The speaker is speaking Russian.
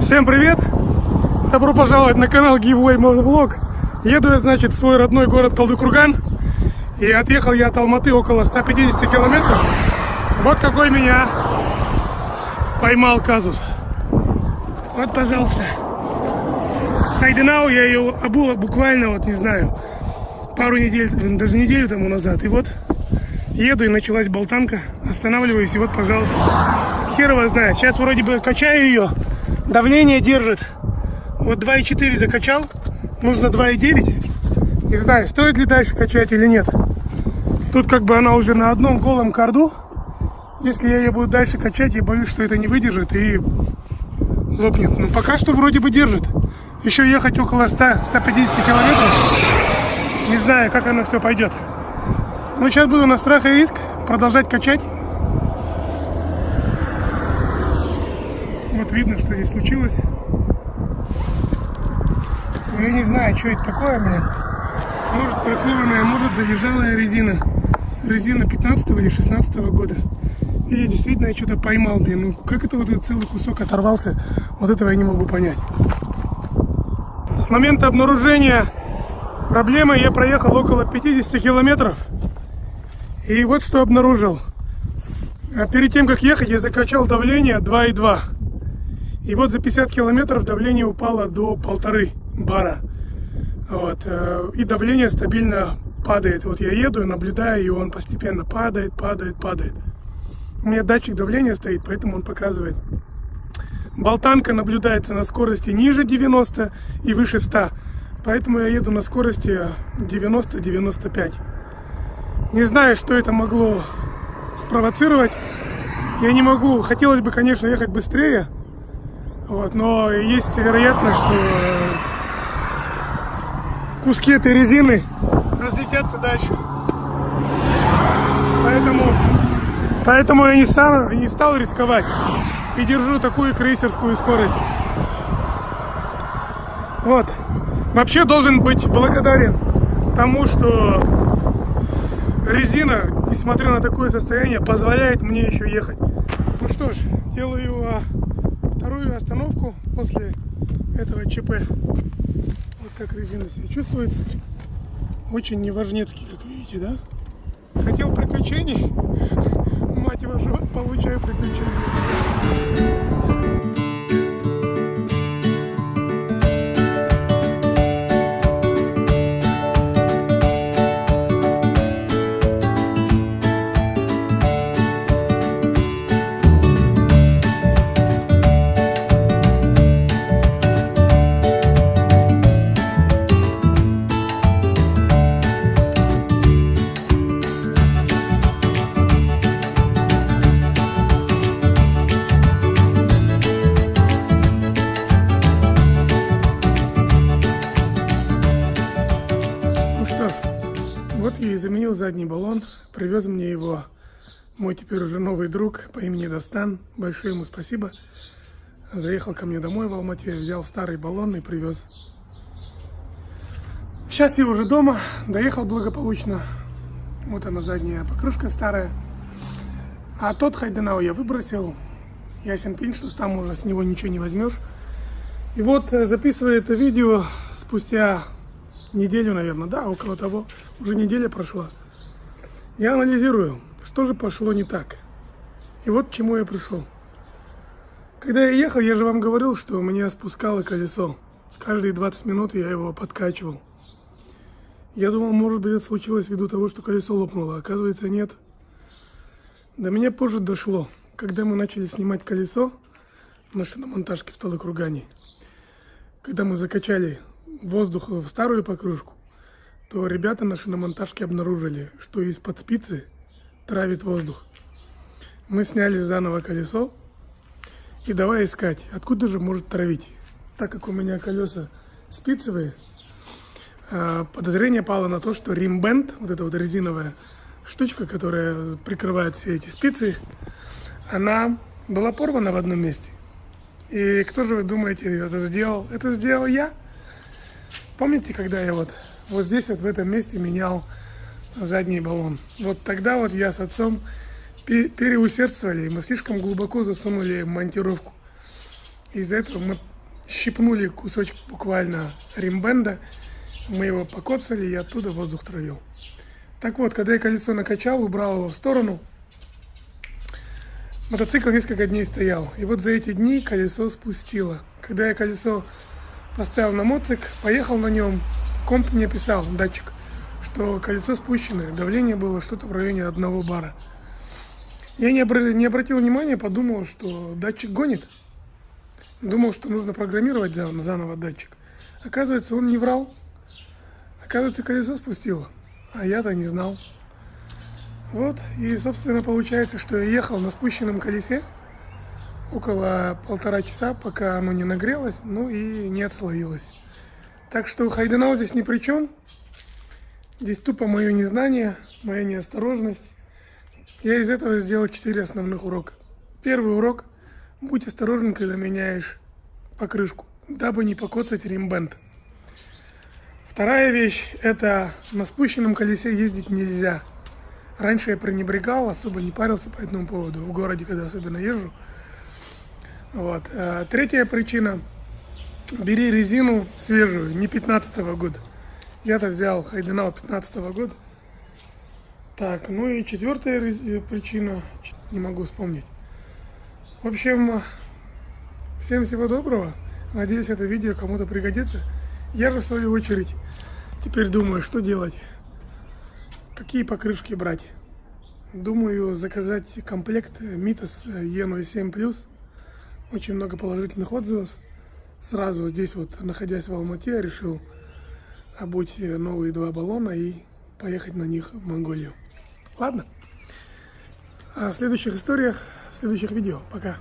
Всем привет! Добро пожаловать на канал Giveaway Motovlog. Еду я, значит, в свой родной город Талдыкурган. И отъехал я от Алматы около 150 километров. Вот какой меня поймал казус. Вот, пожалуйста. Хайденау, я ее обул буквально, вот не знаю, пару недель, даже неделю тому назад. И вот еду, и началась болтанка. Останавливаюсь, и вот, пожалуйста. Хер его знает. Сейчас вроде бы качаю ее. Давление держит. Вот 2,4 закачал. Нужно 2,9. Не знаю, стоит ли дальше качать или нет. Тут как бы она уже на одном голом карду. Если я ее буду дальше качать, я боюсь, что это не выдержит и лопнет. Но пока что вроде бы держит. Еще ехать около 100-150 километров. Не знаю, как оно все пойдет. Но сейчас буду на страх и риск продолжать качать. Вот видно, что здесь случилось. Я не знаю, что это такое, блин. Может прокованная, может задержалая резина. Резина 15 или 16 года. Или действительно я что-то поймал, блин. Ну как это вот этот целый кусок оторвался? Вот этого я не могу понять. С момента обнаружения проблемы я проехал около 50 километров. И вот что обнаружил. Перед тем, как ехать, я закачал давление 2,2. И вот за 50 километров давление упало до 1,5 бара. Вот. И давление стабильно падает. Вот я еду и наблюдаю, и он постепенно падает. У меня датчик давления стоит, поэтому он показывает. Болтанка наблюдается на скорости ниже 90 и выше 100. Поэтому я еду на скорости 90-95. Не знаю, что это могло спровоцировать. Я не могу. Хотелось бы, конечно, ехать быстрее. Вот, но есть вероятность, что куски этой резины разлетятся дальше. Поэтому я не стал рисковать и держу такую крейсерскую скорость. Вот. Вообще должен быть благодарен тому, что резина, несмотря на такое состояние, позволяет мне еще ехать. Ну что ж, делаю вторую остановку после этого ЧП. Вот как резина себя чувствует. Очень неважнецкий, как видите, да? Хотел приключений. Мать вашу, вот получаю приключения. Вот я и заменил задний баллон, привез мне его мой теперь уже новый друг по имени Достан, большое ему спасибо. Заехал ко мне домой в Алмате, взял старый баллон и привез. Сейчас я уже дома, доехал благополучно. Вот она задняя покрышка старая. А тот Хайденау я выбросил, ясен пень, что там уже с него ничего не возьмешь. И вот записывая это видео спустя неделю, наверное, да, около того, уже неделя прошла. Я анализирую, что же пошло не так. И вот к чему я пришел. Когда я ехал, я же вам говорил, что у меня спускало колесо. Каждые 20 минут я его подкачивал. Я думал, может быть, это случилось ввиду того, что колесо лопнуло. Оказывается, нет. До меня позже дошло, когда мы начали снимать колесо на шиномонтажке в Талдыкургане. Когда мы закачали воздух в старую покрышку, то ребята на шиномонтажке обнаружили, что из-под спицы травит воздух. Мы сняли заново колесо и давай искать, откуда же может травить. Так как у меня колеса спицевые, подозрение пало на то, что римбенд, вот эта вот резиновая штучка, которая прикрывает все эти спицы, она была порвана в одном месте. И кто же, вы думаете, это сделал? Это сделал я. Помните, когда я вот здесь, вот в этом месте менял задний баллон? Вот тогда вот я с отцом переусердствовали, мы слишком глубоко засунули монтировку. Из-за этого мы щипнули кусочек буквально римбенда, мы его покоцали и оттуда воздух травил. Так вот, когда я колесо накачал, убрал его в сторону, мотоцикл несколько дней стоял. И вот за эти дни колесо спустило. Когда я колесо поставил на мотоцикл, поехал на нем, комп мне писал, датчик, что колесо спущенное, давление было что-то в районе 1 бара. Я не обратил внимания, подумал, что датчик гонит. Думал, что нужно программировать заново датчик. Оказывается, он не врал. Оказывается, колесо спустило. А я-то не знал. Вот, и, собственно, получается, что я ехал на спущенном колесе около 1,5 часа, пока оно не нагрелось, ну и не отслоилось. Так что хайденау здесь ни при чем. Здесь тупо мое незнание, моя неосторожность. Я из этого сделал 4 основных урока. Первый урок – будь осторожен, когда меняешь покрышку, дабы не покоцать римбенд. Вторая вещь – это на спущенном колесе ездить нельзя. Раньше я пренебрегал, особо не парился по этому поводу, в городе, когда особенно езжу. Вот. Третья причина – бери резину свежую, не 15-го года. Я-то взял хайденау 15-го года. Так, ну и четвертая причина, не могу вспомнить. В общем, всем всего доброго. Надеюсь, это видео кому-то пригодится. Я же, в свою очередь, теперь думаю, что делать. Какие покрышки брать. Думаю, заказать комплект Mitas E07+. Очень много положительных отзывов. Сразу здесь вот, находясь в Алмате, я решил обуть новые 2 баллона и поехать на них в Монголию. Ладно. О следующих историях в следующих видео. Пока.